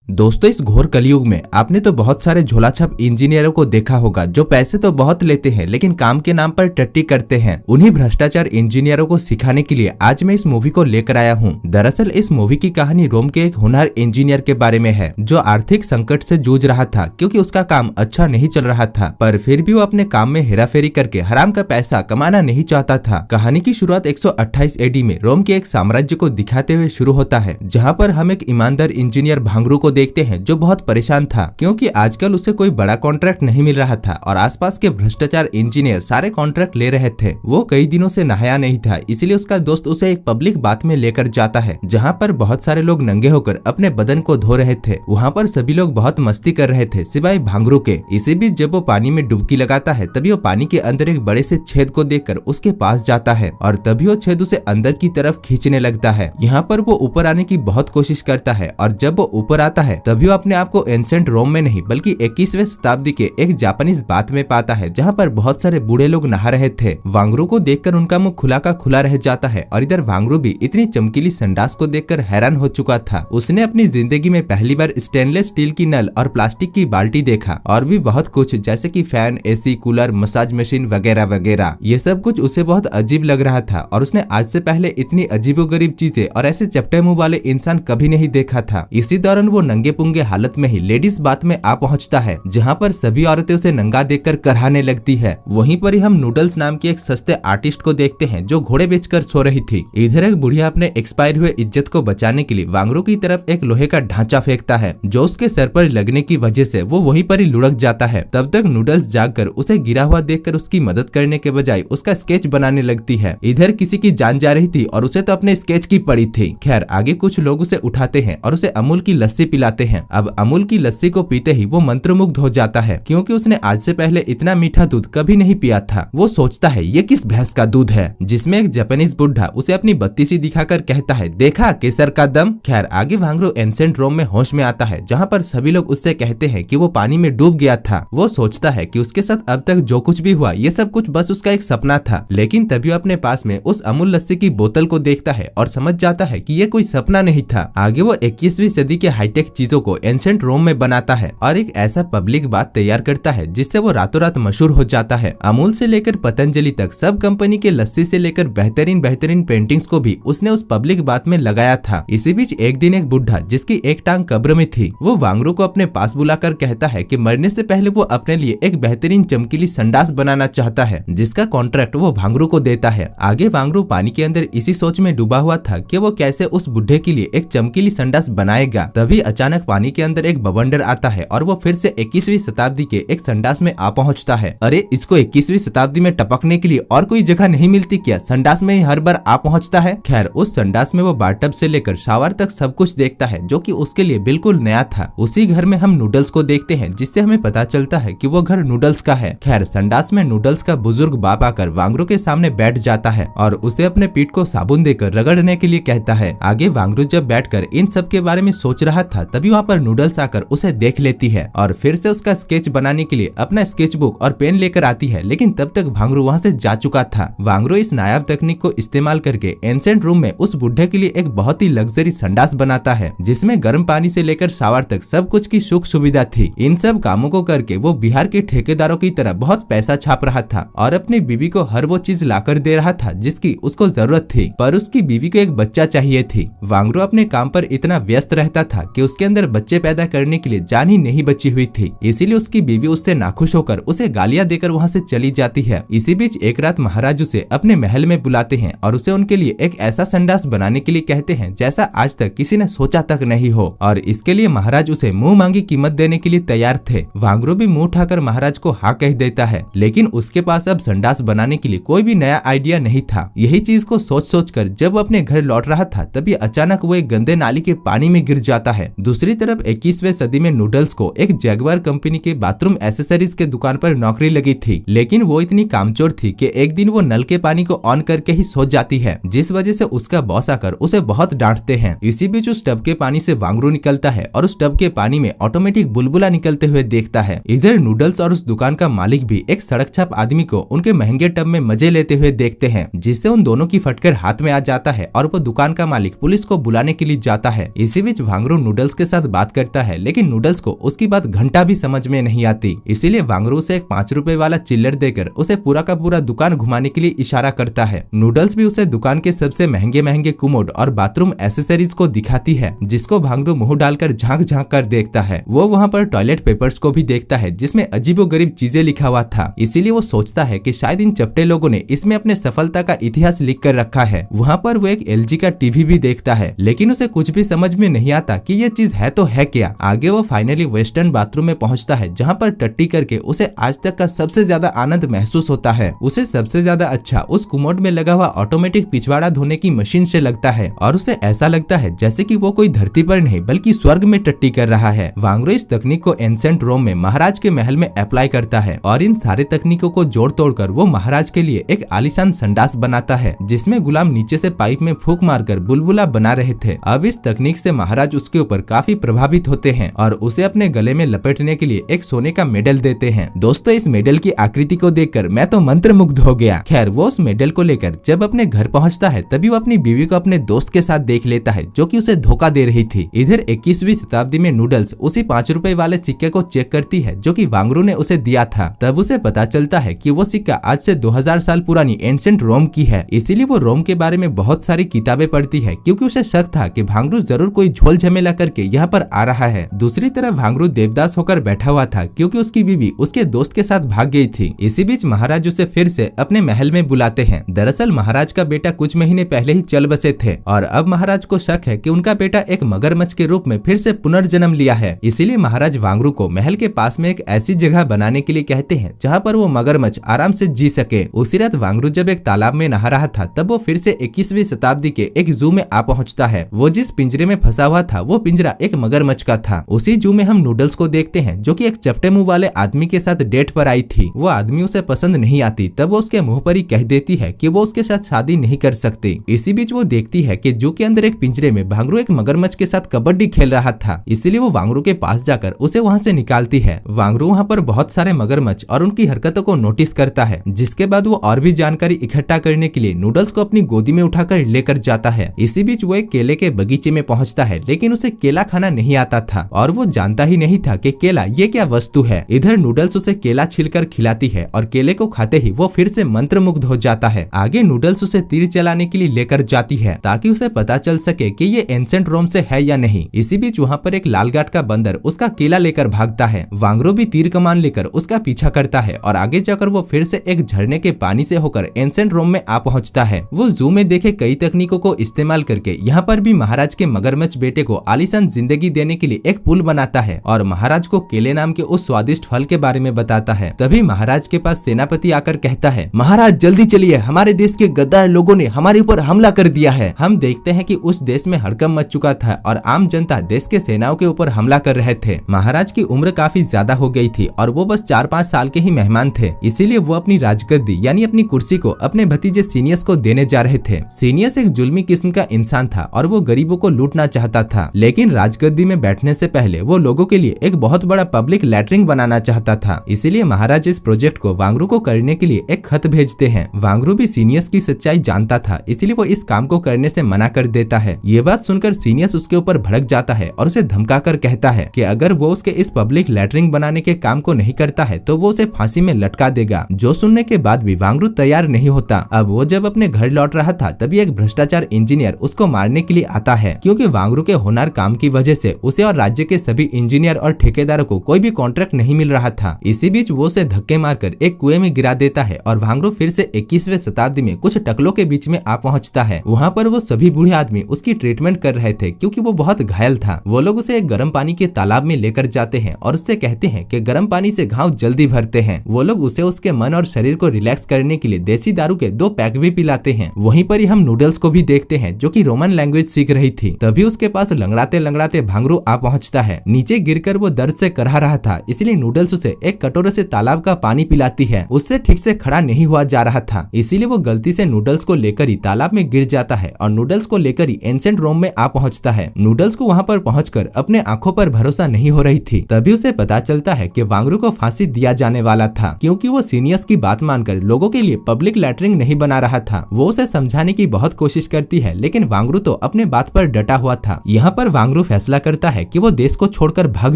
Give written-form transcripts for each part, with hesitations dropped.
दोस्तों, इस घोर कलयुग में आपने तो बहुत सारे झोलाछाप इंजीनियरों को देखा होगा जो पैसे तो बहुत लेते हैं लेकिन काम के नाम पर टट्टी करते हैं। उन्हीं भ्रष्टाचार इंजीनियरों को सिखाने के लिए आज मैं इस मूवी को लेकर आया हूँ। दरअसल इस मूवी की कहानी रोम के एक होनहार इंजीनियर के बारे में है जो आर्थिक संकट से जूझ रहा था क्योंकि उसका काम अच्छा नहीं चल रहा था, पर फिर भी वो अपने काम में हेराफेरी करके हराम का पैसा कमाना नहीं चाहता था। कहानी की शुरुआत 128 एडी में रोम के एक साम्राज्य को दिखाते हुए शुरू होता है, जहाँ पर हम एक ईमानदार इंजीनियर भांगरू को देखते हैं जो बहुत परेशान था क्योंकि आजकल उसे कोई बड़ा कॉन्ट्रैक्ट नहीं मिल रहा था और आसपास के भ्रष्टाचार इंजीनियर सारे कॉन्ट्रैक्ट ले रहे थे। वो कई दिनों से नहाया नहीं था, इसलिए उसका दोस्त उसे एक पब्लिक बाथ में लेकर जाता है जहाँ पर बहुत सारे लोग नंगे होकर अपने बदन को धो रहे थे। वहाँ पर सभी लोग बहुत मस्ती कर रहे थे सिवाय भांगरू के। इसी बीच जब वो पानी में डुबकी लगाता है तभी वो पानी के अंदर एक बड़े से छेद को देखकर उसके पास जाता है और तभी वो छेद उसे अंदर की तरफ खींचने लगता है। यहाँ पर वो ऊपर आने की बहुत कोशिश करता है और जब वो ऊपर आता है तभी वो अपने आप को एंशिएंट रोम में नहीं बल्कि 21वीं शताब्दी के एक जापानीज बाथ में पाता है जहाँ पर बहुत सारे बूढ़े लोग नहा रहे थे। वांगरू को देखकर उनका मुंह खुला का खुला रह जाता है और इधर वांगरू भी इतनी चमकीली संडास को देखकर हैरान हो चुका था। उसने अपनी जिंदगी में पहली बार स्टेनलेस स्टील की नल और प्लास्टिक की बाल्टी देखा और भी बहुत कुछ जैसे कि fan, AC, cooler, massage machine वगैरह वगैरह। ये सब कुछ उसे बहुत अजीब लग रहा था और उसने आज से पहले इतनी अजीबोगरीब चीजें और ऐसे चपटे मुंह वाले इंसान कभी नहीं देखा था। इसी दौरान वो नंगे पुंगे हालत में ही लेडीज बाथ में आ पहुंचता है जहां पर सभी औरतें उसे नंगा देखकर कराहने लगती है। वहीं पर ही हम नूडल्स नाम की एक सस्ते आर्टिस्ट को देखते हैं जो घोड़े बेचकर सो रही थी। इधर एक बुढ़िया अपने एक्सपायर हुए इज्जत को बचाने के लिए वांगरू की तरफ एक लोहे का ढांचा फेंकता है जो उसके सर पर लगने की वजह से वो वहीं पर ही लुढ़क जाता है। तब तक नूडल्स जागकर उसे गिरा हुआ देखकर उसकी मदद करने के बजाय उसका स्केच बनाने लगती है। इधर किसी की जान जा रही थी और उसे तो अपने स्केच की पड़ी थी। खैर आगे कुछ लोग उसे उठाते हैं और उसे अमूल की लस्सी पिलाते हैं। अब अमूल की लस्सी को पीते ही वो मंत्रमुग्ध हो जाता है क्योंकि उसने आज से पहले इतना मीठा दूध कभी नहीं पिया था। वो सोचता है ये किस भैंस का दूध है, जिसमें एक जापानीज बुढ़ा उसे अपनी बत्तीसी दिखाकर कहता है देखा केसर का दम। खैर आगे वांगरू एंशिएंट रोम में होश में आता है जहाँ पर सभी लोग उससे कहते हैं कि वो पानी में डूब गया था। वो सोचता है कि उसके साथ अब तक जो कुछ भी हुआ ये सब कुछ बस उसका एक सपना था, लेकिन तभी अपने पास में उस अमूल लस्सी की बोतल को देखता है और समझ जाता है कि ये कोई सपना नहीं था। आगे वो 21वीं सदी के हाईटेक चीजों को एंशिएंट रोम में बनाता है और एक ऐसा पब्लिक बात तैयार करता है जिससे वो रातों रात मशहूर हो जाता है। अमूल से लेकर पतंजलि तक सब कंपनी के लस्सी से लेकर बेहतरीन बेहतरीन पेंटिंग्स को भी उसने उस पब्लिक बात में लगाया था। इसी बीच एक दिन एक बुढ़ा जिसकी एक टांग कब्र में थी वो वांगरू को अपने पास बुलाकर कहता है कि मरने से पहले वो अपने लिए एक बेहतरीन चमकीली संडास बनाना चाहता है जिसका कॉन्ट्रैक्ट वो वांगरू को देता है। आगे वांगरू पानी के अंदर इसी सोच में डूबा हुआ था कि वो कैसे उस बुढ़े के लिए एक चमकीली संडास बनाएगा। तभी अचानक पानी के अंदर एक बवंडर आता है और वो फिर से 21वीं शताब्दी के एक संडास में आ पहुंचता है। अरे इसको 21वीं शताब्दी में टपकने के लिए और कोई जगह नहीं मिलती क्या, संडास में ही हर बार आ पहुंचता है। खैर उस संडास में वो बाथटब से लेकर शावर तक सब कुछ देखता है जो कि उसके लिए बिल्कुल नया था। उसी घर में हम नूडल्स को देखते हैं जिससे हमें पता चलता है कि वो घर नूडल्स का है। खैर संडास में नूडल्स का बुजुर्ग बाप आकर वांगरू के सामने बैठ जाता है और उसे अपने पीठ को साबुन देकर रगड़ने के लिए कहता है। आगे वांगरू जब बैठकर इन सब के बारे में सोच रहा था तभी वहाँ पर नूडल्स आकर उसे देख लेती है और फिर से उसका स्केच बनाने के लिए अपना स्केच बुक और पेन लेकर आती है, लेकिन तब तक वांगरू वहाँ से जा चुका था। वांगरू इस नायाब तकनीक को इस्तेमाल करके एंशिएंट रूम में उस बुढ़े के लिए एक बहुत ही लग्जरी संडास बनाता है जिसमें गर्म पानी से लेकर शावर तक सब कुछ की सुख सुविधा थी। इन सब कामों को करके वो बिहार के ठेकेदारों की तरह बहुत पैसा छाप रहा था और अपनी बीवी को हर वो चीज लाकर दे रहा था जिसकी उसको जरूरत थी, पर उसकी बीवी को एक बच्चा चाहिए थी। वांगरू अपने काम पर इतना व्यस्त रहता था कि उसके अंदर बच्चे पैदा करने के लिए जान ही नहीं बची हुई थी, इसीलिए उसकी बीवी उससे नाखुश होकर उसे गालियां देकर वहां से चली जाती है। इसी बीच एक रात महाराज उसे अपने महल में बुलाते हैं और उसे उनके लिए एक ऐसा संडास बनाने के लिए कहते हैं जैसा आज तक किसी ने सोचा तक नहीं हो और इसके लिए महाराज उसे मुंह मांगी कीमत देने के लिए तैयार थे। वांगरू भी मुंह उठाकर महाराज को हाँ कह देता है, लेकिन उसके पास अब संडास बनाने के लिए कोई भी नया आइडिया नहीं था। यही चीज को सोच कर जब वो अपने घर लौट रहा था तभी अचानक वो एक गंदे नाली के पानी में गिर जाता है। दूसरी तरफ 21वीं सदी में नूडल्स को एक जैगवार कंपनी के बाथरूम एसेसरीज के दुकान पर नौकरी लगी थी, लेकिन वो इतनी कामचोर थी कि एक दिन वो नल के पानी को ऑन करके ही सो जाती है, जिस वजह से उसका बॉस आकर उसे बहुत डांटते हैं। इसी बीच उस टब के पानी से वांगरू निकलता है और उस टब के पानी में ऑटोमेटिक बुलबुला निकलते हुए देखता है। इधर नूडल्स और उस दुकान का मालिक भी एक सड़क छाप आदमी को उनके महंगे टब में मजे लेते हुए देखते हैं, जिससे उन दोनों की फटकर हाथ में आ जाता है और वो दुकान का मालिक पुलिस को बुलाने के लिए जाता है। इसी बीच वांगरू नूडल्स दोस्त के साथ बात करता है, लेकिन नूडल्स को उसकी बात घंटा भी समझ में नहीं आती। इसीलिए वांगरू उसे एक 5 रुपए वाला चिल्लर देकर उसे पूरा का पूरा दुकान घुमाने के लिए इशारा करता है। नूडल्स भी उसे दुकान के सबसे महंगे महंगे कुमोड और बाथरूम एसेसरीज को दिखाती है, जिसको वांगरू मुंह डालकर झांक झांक कर देखता है। वो वहाँ पर टॉयलेट पेपर्स को भी देखता है, जिसमें अजीबोगरीब चीजें लिखा हुआ था। इसीलिए वो सोचता है कि शायद इन चपटे लोगों ने इसमें अपने सफलता का इतिहास लिख कर रखा है। वहाँ पर वो एक LG का टीवी भी देखता है, लेकिन उसे कुछ भी समझ में नहीं आता कि ये चीज है तो है क्या। आगे वो फाइनली वेस्टर्न बाथरूम में पहुंचता है, जहाँ पर टट्टी करके उसे आज तक का सबसे ज्यादा आनंद महसूस होता है। उसे सबसे ज्यादा अच्छा उस कुमोड में लगा हुआ ऑटोमेटिक पिछवाड़ा धोने की मशीन से लगता है और उसे ऐसा लगता है जैसे कि वो कोई धरती पर नहीं बल्कि स्वर्ग में टट्टी कर रहा है। वांगरू इस तकनीक को एंसेंट रोम में महाराज के महल में अप्लाई करता है और इन सारे तकनीकों को जोड़ तोड़ कर वो महाराज के लिए एक आलीशान संडास बनाता है, जिसमें गुलाम नीचे से पाइप में फूंक मारकर बुलबुला बना रहे थे। अब इस तकनीक से महाराज उसके ऊपर काफी प्रभावित होते हैं और उसे अपने गले में लपेटने के लिए एक सोने का मेडल देते हैं। दोस्तों, इस मेडल की आकृति को देखकर मैं तो मंत्रमुग्ध हो गया। खैर, वो उस मेडल को लेकर जब अपने घर पहुंचता है तभी वो अपनी बीवी को अपने दोस्त के साथ देख लेता है, जो कि उसे धोखा दे रही थी। इधर 21वीं शताब्दी में नूडल्स उसी 5 रुपए वाले सिक्के को चेक करती है, जो कि वांगरू ने उसे दिया था। तब उसे पता चलता है कि वो सिक्का आज से 2000 साल पुरानी एंशिएंट रोम की है। इसीलिए वो रोम के बारे में बहुत सारी किताबें पढ़ती है, क्योंकि उसे शक था कि वांगरू जरूर कोई झोल झमेला करके यहाँ पर आ रहा है। दूसरी तरफ वांगरू देवदास होकर बैठा हुआ था, क्योंकि उसकी बीवी उसके दोस्त के साथ भाग गई थी। इसी बीच महाराज उसे फिर से अपने महल में बुलाते हैं। दरअसल महाराज का बेटा कुछ महीने पहले ही चल बसे थे और अब महाराज को शक है कि उनका बेटा एक मगरमच्छ के रूप में फिर से पुनर्जन्म लिया है। इसीलिए महाराज वांगरू को महल के पास में एक ऐसी जगह बनाने के लिए कहते हैं जहाँ पर वो मगरमच्छ आराम से जी सके। उसी रात वांगरू जब एक तालाब में नहा रहा था, तब वो फिर से 21वीं शताब्दी के एक जू में आ पहुँचता है। वो जिस पिंजरे में फंसा हुआ था वो पिंजरा एक मगरमच्छ का था। उसी जू में हम नूडल्स को देखते हैं, जो कि एक चपटे मुंह वाले आदमी के साथ डेट पर आई थी। वो आदमी उसे पसंद नहीं आती, तब वो उसके मुंह पर ही कह देती है कि वो उसके साथ शादी नहीं कर सकती। इसी बीच वो देखती है कि जू के अंदर एक पिंजरे में वांगरू एक मगरमच्छ के साथ कबड्डी खेल रहा था। इसीलिए वो वांगरू के पास जाकर उसे वहाँ से निकालती है। वांगरू वहाँ पर बहुत सारे मगरमच्छ और उनकी हरकतों को नोटिस करता है, जिसके बाद वो और भी जानकारी इकट्ठा करने के लिए नूडल्स को अपनी गोदी में उठाकर लेकर जाता है। इसी बीच वो एक केले के बगीचे में पहुँचता है, लेकिन उसे केला खाना नहीं आता था और वो जानता ही नहीं था कि केला ये क्या वस्तु है। इधर नूडल्स उसे केला छिलकर खिलाती है और केले को खाते ही वो फिर से मंत्रमुग्ध हो जाता है। आगे नूडल्स उसे तीर चलाने के लिए लेकर जाती है, ताकि उसे पता चल सके कि ये एंशिएंट रोम से है या नहीं। इसी बीच वहाँ पर एक लाल गाट का बंदर उसका केला लेकर भागता है। वांगरू भी तीर कमान लेकर उसका पीछा करता है और आगे जाकर वो फिर से एक झरने के पानी से होकर एंशिएंट रोम में आ पहुँचता है। वो जू में देखे कई तकनीकों को इस्तेमाल करके यहाँ पर भी महाराज के मगरमच्छ बेटे को आलीशान जिंदगी देने के लिए एक पुल बनाता है और महाराज को केले नाम के उस स्वादिष्ट फल के बारे में बताता है। तभी महाराज के पास सेनापति आकर कहता है, महाराज जल्दी चलिए, हमारे देश के गद्दार लोगों ने हमारे ऊपर हमला कर दिया है। हम देखते हैं कि उस देश में हड़कंप मच चुका था और आम जनता देश के सेनाओं के ऊपर हमला कर रहे थे। महाराज की उम्र काफी ज्यादा हो गई थी और वो बस 4-5 साल के ही मेहमान थे। इसीलिए वो अपनी राजगद्दी यानी अपनी कुर्सी को अपने भतीजे सीनियस को देने जा रहे थे। सीनियस एक जुल्मी किस्म का इंसान था और वो गरीबों को लूटना चाहता था, लेकिन राजगद्दी में बैठने से पहले वो लोगों के लिए एक बहुत बड़ा पब्लिक लैट्रिन बनाना चाहता था। इसीलिए महाराज इस प्रोजेक्ट को वांगरू को करने के लिए एक खत भेजते हैं। वांगरू भी सीनियस की सच्चाई जानता था, इसलिए वो इस काम को करने से मना कर देता है। ये बात सुनकर सीनियस उसके ऊपर भड़क जाता है और उसे धमकाकर कहता है कि अगर वो उसके इस पब्लिक लैट्रिन बनाने के काम को नहीं करता है तो वो उसे फांसी में लटका देगा। जो सुनने के बाद भी वांगरू तैयार नहीं होता। अब वो जब अपने घर लौट रहा था तभी एक भ्रष्टाचार इंजीनियर उसको मारने के लिए आता है, क्योंकि वांगरू के होनहार काम की वजह से उसे और राज्य के सभी इंजीनियर और ठेकेदारों को कोई भी कॉन्ट्रैक्ट नहीं मिल रहा था। इसी बीच वो उसे धक्के मारकर एक कुएं में गिरा देता है और वांगरू फिर से 21वीं शताब्दी में कुछ टकलों के बीच में आ पहुंचता है। वहाँ पर वो सभी बूढ़े आदमी उसकी ट्रीटमेंट कर रहे थे, क्योंकि वो बहुत घायल था। वो लोग उसे एक गर्म पानी के तालाब में लेकर जाते हैं और उससे कहते हैं कि गर्म पानी से घाव जल्दी भरते हैं। वो लोग उसे उसके मन और शरीर को रिलैक्स करने के लिए देसी दारू के 2 पैक भी पिलाते हैं। वहीं पर ही हम नूडल्स को भी देखते हैं, जो कि रोमन लैंग्वेज सीख रही थी। तभी उसके पास लंगड़ाते लंगड़ाते वांगरू आ पहुंचता है। नीचे गिरकर वो दर्द से करहा रहा था, इसलिए नूडल्स उसे एक कटोरे से तालाब का पानी पिलाती है। उससे ठीक से खड़ा नहीं हुआ जा रहा था, इसीलिए वो गलती से नूडल्स को लेकर ही तालाब में गिर जाता है और नूडल्स को लेकर ही एंशिएंट रोम में आ पहुंचता है। नूडल्स को वहां पर पहुंचकर अपने आंखों पर भरोसा नहीं हो रही थी। तभी उसे पता चलता है कि वांगरू को फांसी दिया जाने वाला था, क्योंकि वो सीनियर्स की बात मानकर लोगों के लिए पब्लिक लैट्रिन नहीं बना रहा था। वो उसे समझाने की बहुत कोशिश करती है, लेकिन वांगरू तो अपने बात पर डटा हुआ था। यहाँ पर वांगरू फैसला करता है कि वो देश को छोड़कर भाग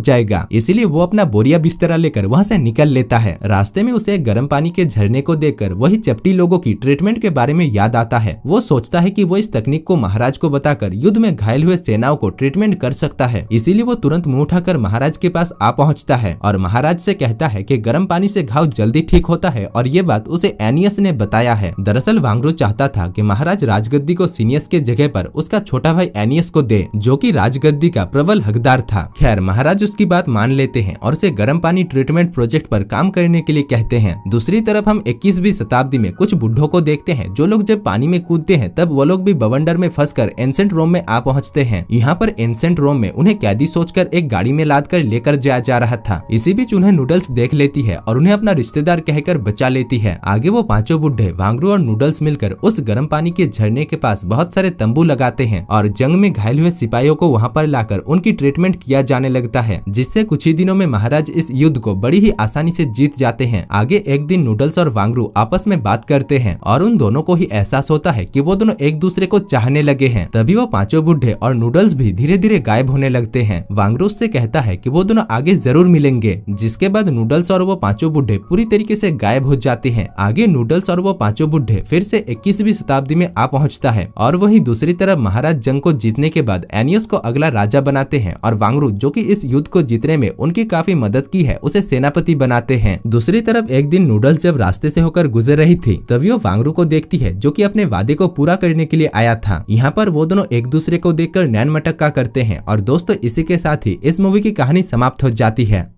जाएगा, इसीलिए वो अपना बोरिया बिस्तरा लेकर वहाँ से निकल लेता है। रास्ते में उसे गर्म पानी के झरने को देखकर वही चपटी लोगों की ट्रीटमेंट के बारे में याद आता है। वो सोचता है कि वो इस तकनीक को महाराज को बताकर युद्ध में घायल हुए सेनाओं को ट्रीटमेंट कर सकता है, इसीलिए वो तुरंत मुंह उठाकर महाराज के पास आ पहुंचता है और महाराज से कहता है कि गर्म पानी से घाव जल्दी ठीक होता है और ये बात उसे एनियस ने बताया है। दरअसल वांगरू चाहता था कि महाराज राजगद्दी को सीनियस के जगह पर उसका छोटा भाई एनियस को दे, जो कि राजगद्दी का प्रबल हकदार था। खैर महाराज उसकी बात मान लेते हैं और उसे गर्म पानी ट्रीटमेंट प्रोजेक्ट पर काम करने के लिए कहते हैं। दूसरी तरफ हम 21वीं शताब्दी में कुछ बुढ़ों को देखते हैं जो लोग जब पानी में कूदते हैं तब वो लोग भी बवंडर में फंसकर एंसेंट रोम में आ पहुंचते हैं। यहाँ पर एंसेंट रोम में उन्हें कैदी सोचकर एक गाड़ी में लाद कर लेकर जाया जा रहा था। इसी बीच उन्हें नूडल्स देख लेती है और उन्हें अपना रिश्तेदार कहकर बचा लेती है। आगे वो पांचों बुढ़े वांगरू और नूडल्स मिलकर उस गर्म पानी के झरने के पास बहुत सारे तंबू लगाते हैं और जंग में घायल हुए सिपाहियों को वहाँ पर लाकर उनकी ट्रीटमेंट किया जाने लगता है, जिससे कुछ ही दिनों में महाराज इस युद्ध को बड़ी ही आसानी से जीत जाते हैं। आगे एक दिन नूडल्स और वांगरू आपस में बात करते हैं और उन दोनों को ही एहसास होता है कि वो दोनों एक दूसरे को चाहने लगे हैं। तभी वो पांचों बुढ़े और नूडल्स भी धीरे धीरे गायब होने लगते हैं। वांगरू उससे कहता है कि वो दोनों आगे जरूर मिलेंगे, जिसके बाद नूडल्स और वो पांचों बुढ़े पूरी तरीके से गायब हो जाते हैं। आगे नूडल्स और वो पांचों बुढ़े फिर से 21वीं शताब्दी में आ पहुंचता है और वहीं दूसरी तरफ महाराज जंग को जीतने के बाद एनियस को अगला राजा बनाते हैं और वांगरू, जो कि इस युद्ध को जीतने में उनकी काफी मदद की है, उसे सेनापति बनाते हैं। दूसरी तरफ एक दिन नूडल्स जब रास्ते से होकर गुजर रही थी तभी वो वांगरू को देखती है, जो कि अपने वादे को पूरा करने के लिए आया था। यहाँ पर वो दोनों एक दूसरे को देखकर नैन मटक्का करते हैं और दोस्तों इसी के साथ ही इस मूवी की कहानी समाप्त हो जाती है।